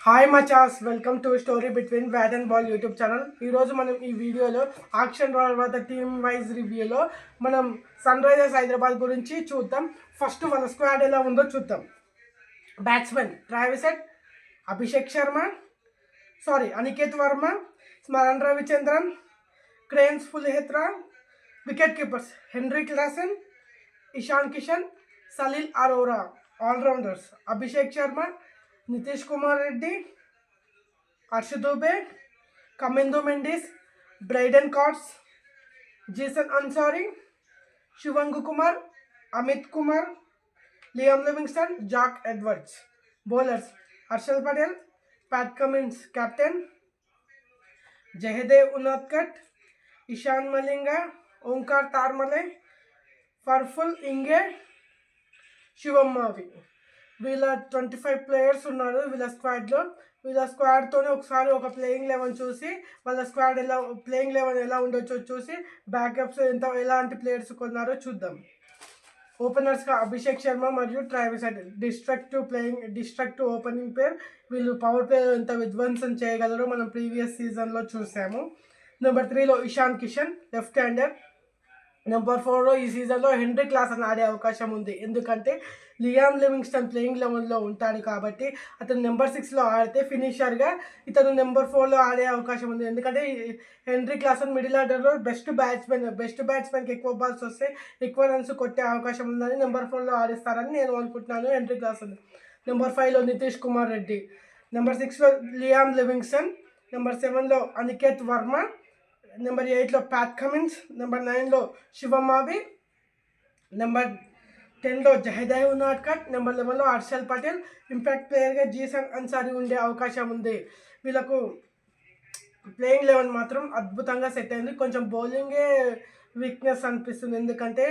Hi మచాస్, welcome to story between bat and ball YouTube channel. ఈరోజు మనం ఈ వీడియోలో ఆక్షన్ తర్వాత టీమ్ వైజ్ రివ్యూలో మనం సన్ రైజర్స్ హైదరాబాద్ గురించి చూద్దాం. ఫస్ట్ మన స్క్వాడ్ ఎలా ఉందో చూద్దాం. Batsmen Travis Head, Abhishek Sharma, Aniket Varma, Smaran Ravichandran, క్రేన్స్ పులిహెత్రా. Wicket keepers Henry Klaasen, Ishan Kishan, Salil Arora. All rounders Abhishek Sharma, Nitish Kumar Reddy, Harsh Dubey, Kamindu Mendis, Brydon Carse, Zeeshan Ansari, Shivang Kumar, Amit Kumar, Liam Livingstone, Jack Edwards. Bowlers Harshal Patel, Pat Cummins captain, Jaydev Unadkat, Eshan Malinga, Omkar Tarmale, Prafull Hinge, Shivam మావి. వీళ్ళ 25 ప్లేయర్స్ ఉన్నారు వీళ్ళ స్క్వాడ్లో. వీళ్ళ స్క్వాడ్తోనే ఒకసారి ఒక ప్లేయింగ్ 11 చూసి వాళ్ళ స్క్వాడ్ ప్లేయింగ్ 11 ఎలా ఉండొచ్చో చూసి బ్యాకప్స్ ఎలాంటి ప్లేయర్స్ కొన్నారో చూద్దాం. ఓపెనర్స్గా అభిషేక్ శర్మ మరియు ట్రావిస్ హెడ్. డిస్ట్రక్టివ్ ఓపెనింగ్ పేర్. వీళ్ళు పవర్ ప్లే ఎంత విధ్వంసం చేయగలరో మనం ప్రీవియస్ సీజన్లో చూసాము. నెంబర్ 3లో Ishan Kishan, left hander. Number 4లో ఈ సీజన్లో హెన్రీ క్లాసెన్ ఆడే అవకాశం ఉంది, ఎందుకంటే లియామ్ లివింగ్స్టన్ ప్లేయింగ్ 11లో ఉంటాడు కాబట్టి. అతను నెంబర్ 6లో ఆడితే ఫినిషర్గా ఇతను నెంబర్ 4లో ఆడే అవకాశం ఉంది, ఎందుకంటే హెన్రీ క్లాసెన్ మిడిల్ ఆర్డర్లో బెస్ట్ బ్యాట్స్మెన్కి ఎక్కువ బాల్స్ వస్తే ఎక్కువ రన్స్ కొట్టే అవకాశం ఉందని నెంబర్ 4లో ఆడిస్తారని నేను అనుకుంటున్నాను హెన్రీ క్లాసెన్. నెంబర్ 5లో నితీష్ కుమార్ రెడ్డి, నెంబర్ 6లో లియామ్ లివింగ్స్టన్, నెంబర్ 7లో అనికేత్ వర్మ, నెంబర్ 8లో ప్యాట్ కమిన్స్, నెంబర్ 9లో శివమావి, నెంబర్ 10లో జహదేవ్ ఉనాద్కట్, నెంబర్ 11లో హర్షల్ పటేల్. ఇంపాక్ట్ ప్లేయర్గా జీసన్ అన్సారీ ఉండే అవకాశం ఉంది. వీళ్ళకు ప్లేయింగ్ 11 మాత్రం అద్భుతంగా సెట్ అయింది. కొంచెం బౌలింగే వీక్నెస్ అనిపిస్తుంది, ఎందుకంటే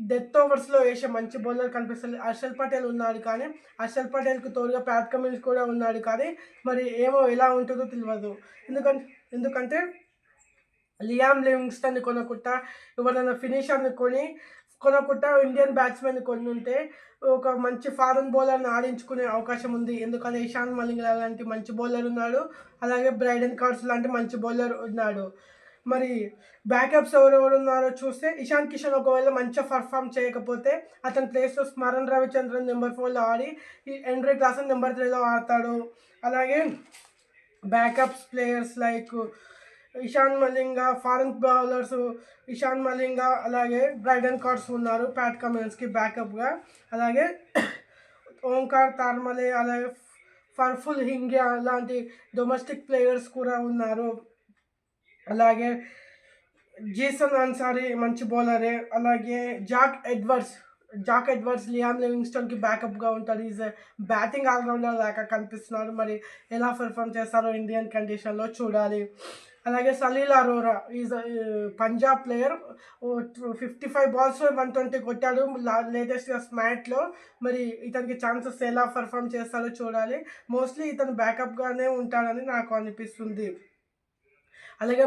డెత్ ఓవర్స్లో వేసే మంచి బౌలర్ కనిపిస్తుంది. హర్షల్ పటేల్ ఉన్నాడు, కానీ హర్షల్ పటేల్కి తోడుగా ప్యాట్ కమిన్స్ కూడా ఉన్నాడు, కానీ మరి ఏమో ఎలా ఉంటుందో తెలియదు. ఎందుకంటే లియామ్ లివింగ్స్టన్ని కొనకుండా ఎవరైనా ఫినిషర్ని కొనకుండా ఇండియన్ బ్యాట్స్మెన్ కొని ఉంటే ఒక మంచి ఫారెన్ బౌలర్ని ఆడించుకునే అవకాశం ఉంది, ఎందుకంటే ఇషాన్ మలింగా లాంటి మంచి బౌలర్ ఉన్నాడు, అలాగే బ్రైడెన్ కార్డ్స్ లాంటి మంచి బౌలర్ ఉన్నాడు. మరి బ్యాకప్స్ ఎవరెవరు ఉన్నారో చూస్తే ఇషాన్ కిషన్ ఒకవేళ మంచిగా పర్ఫామ్ చేయకపోతే అతని ప్లేస్లో స్మరణ్ రవిచంద్రన్ నెంబర్ 4లో ఆడి హెన్రీ క్లాసెన్ నెంబర్ 3లో ఆడతాడు. అలాగే backups players like Ishan Malinga, foreign bowlers Ishan Malinga, అలాగే బ్రైడెన్ కార్డ్స్ ఉన్నారు ప్యాట్ కమిన్స్కి బ్యాకప్గా. అలాగే ఓంకార్ తార్మలే, అలాగే ఫర్ఫుల్ హింగే లాంటి డొమెస్టిక్ ప్లేయర్స్ కూడా ఉన్నారు. అలాగే జీసన్ అన్సారీ మంచి బౌలరే. అలాగే జాక్ ఎడ్వర్డ్స్ లియామ్ లివింగ్స్టన్కి బ్యాకప్గా ఉంటాడు. ఈజ్ బ్యాటింగ్ ఆల్రౌండర్ లాగా కనిపిస్తున్నాడు. మరి ఎలా పర్ఫామ్ చేస్తారో ఇండియన్ కండిషన్లో చూడాలి. అలాగే సలీల్ అరోరా ఈజ్ పంజాబ్ ప్లేయర్. 55 బాల్స్లో 120 కొట్టాడు లేటెస్ట్గా స్మాట్లో. మరి ఇతనికి ఛాన్సెస్ ఎలా పర్ఫామ్ చేస్తారో చూడాలి. మోస్ట్లీ ఇతను బ్యాకప్గానే ఉంటాడని నాకు అనిపిస్తుంది. అలాగే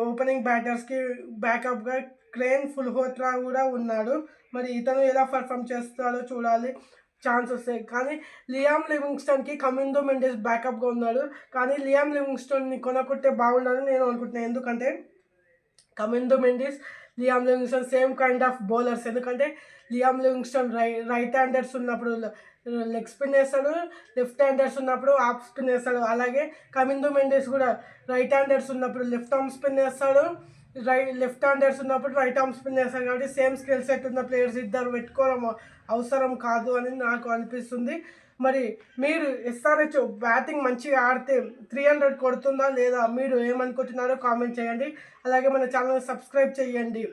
ఓపెనింగ్ బ్యాటర్స్కి బ్యాకప్గా క్రేన్ పులిహోత్రా కూడా ఉన్నాడు. మరి ఇతను ఎలా పర్ఫామ్ చేస్తాడో చూడాలి. ఛాన్స్ వస్తాయి, కానీ లియామ్ లివింగ్స్టన్కి కమిందో మెండిస్ బ్యాకప్గా ఉన్నాడు, కానీ లియామ్ లివింగ్స్టన్ని కొనకుంటే బాగుండాలని నేను అనుకుంటున్నాను, ఎందుకంటే Kamindu Mendis, Liam Livingstone same kind of bowlers. ఎందుకంటే లియామ్ లివింగ్స్టన్ రైట్ హ్యాండర్స్ ఉన్నప్పుడు లెగ్ స్పిన్ వేస్తాడు, లెఫ్ట్ హ్యాండర్స్ ఉన్నప్పుడు ఆఫ్ స్పిన్ వేస్తాడు. అలాగే కమిందో మెండిస్ కూడా రైట్ హ్యాండర్స్ ఉన్నప్పుడు లెఫ్ట్ ఆర్మ్ స్పిన్ వేస్తాడు, లెఫ్ట్ హ్యాండర్స్ ఉన్నప్పుడు రైట్ ఆర్మ్ స్పిన్ వేస్తాడు. కాబట్టి సేమ్ స్కిల్ సెట్ ఉన్న ప్లేయర్స్ ఇద్దరు పెట్టుకోవడం అవసరం కాదు అని నాకు అనిపిస్తుంది. మరి మీరు ఎస్ఆర్హెచ్ బ్యాటింగ్ మంచిగా ఆడితే 300 కొడుతుందా లేదా, మీరు ఏమనుకుంటున్నారో కామెంట్ చేయండి. అలాగే మన ఛానల్ని సబ్స్క్రైబ్ చేయండి.